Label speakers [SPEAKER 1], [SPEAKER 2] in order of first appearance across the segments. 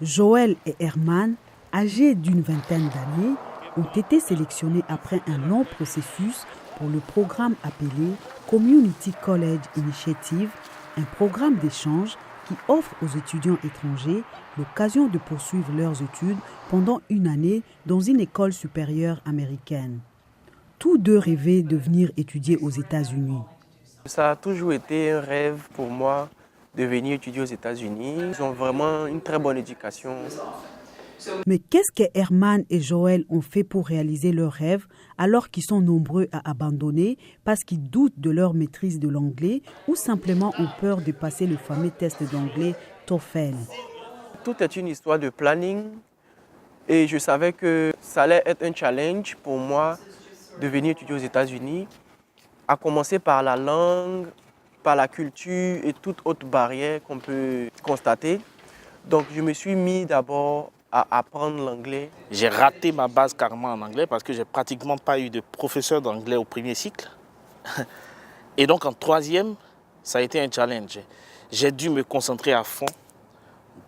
[SPEAKER 1] Joël et Herman, âgés d'une vingtaine d'années, ont été sélectionnés après un long processus pour le programme appelé Community College Initiative, un programme d'échange qui offre aux étudiants étrangers l'occasion de poursuivre leurs études pendant une année dans une école supérieure américaine. Tous deux rêvaient de venir étudier aux États-Unis.
[SPEAKER 2] Ça a toujours été un rêve pour moi de venir étudier aux États-Unis. Ils ont vraiment une très bonne éducation.
[SPEAKER 1] Mais qu'est-ce que Herman et Joël ont fait pour réaliser leurs rêves alors qu'ils sont nombreux à abandonner parce qu'ils doutent de leur maîtrise de l'anglais ou simplement ont peur de passer le fameux test d'anglais TOEFL?
[SPEAKER 2] Tout est une histoire de planning et je savais que ça allait être un challenge pour moi de venir étudier aux États-Unis, à commencer par la langue, par la culture et toute autre barrière qu'on peut constater. Donc je me suis mis d'abord à apprendre l'anglais.
[SPEAKER 3] J'ai raté ma base carrément en anglais parce que j'ai pratiquement pas eu de professeur d'anglais au premier cycle. Et donc en troisième, ça a été un challenge. J'ai dû me concentrer à fond,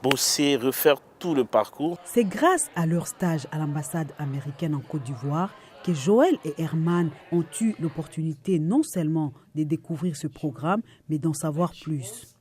[SPEAKER 3] bosser, refaire tout le parcours.
[SPEAKER 1] C'est grâce à leur stage à l'ambassade américaine en Côte d'Ivoire que Joël et Herman ont eu l'opportunité non seulement de découvrir ce programme, mais d'en savoir plus.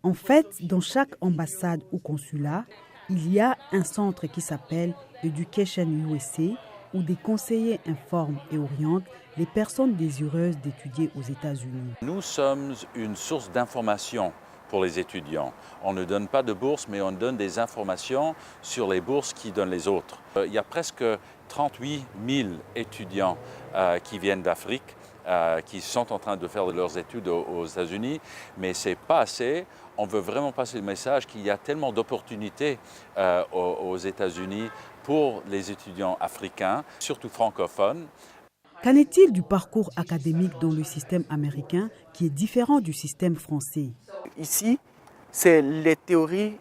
[SPEAKER 1] En fait, dans chaque ambassade ou consulat, il y a un centre qui s'appelle Education USA où des conseillers informent et orientent les personnes désireuses d'étudier aux États-Unis.
[SPEAKER 4] Nous sommes une source d'information pour les étudiants. On ne donne pas de bourse, mais on donne des informations sur les bourses qui donnent les autres. Il y a presque 38 000 étudiants qui viennent d'Afrique, qui sont en train de faire leurs études aux États-Unis, mais ce n'est pas assez. On veut vraiment passer le message qu'il y a tellement d'opportunités aux États-Unis pour les étudiants africains, surtout francophones.
[SPEAKER 1] Qu'en est-il du parcours académique dans le système américain qui est différent du système français?
[SPEAKER 2] Ici, c'est les théories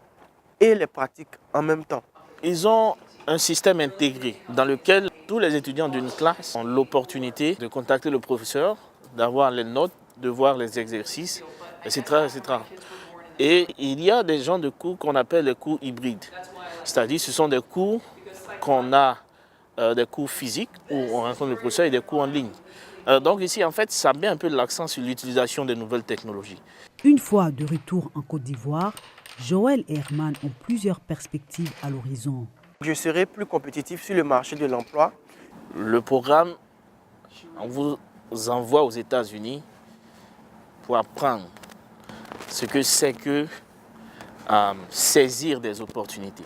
[SPEAKER 2] et les pratiques en même temps.
[SPEAKER 3] Ils ont un système intégré dans lequel tous les étudiants d'une classe ont l'opportunité de contacter le professeur, d'avoir les notes, de voir les exercices, etc., etc. Et il y a des genres de cours qu'on appelle les cours hybrides. C'est-à-dire ce sont des cours qu'on a, des cours physiques où on rencontre le professeur et des cours en ligne. Donc ici, en fait, ça met un peu l'accent sur l'utilisation des nouvelles technologies.
[SPEAKER 1] Une fois de retour en Côte d'Ivoire, Joël et Herman ont plusieurs perspectives à l'horizon.
[SPEAKER 2] Je serai plus compétitif sur le marché de l'emploi.
[SPEAKER 3] Le programme, on vous envoie aux États-Unis pour apprendre ce que c'est que saisir des opportunités.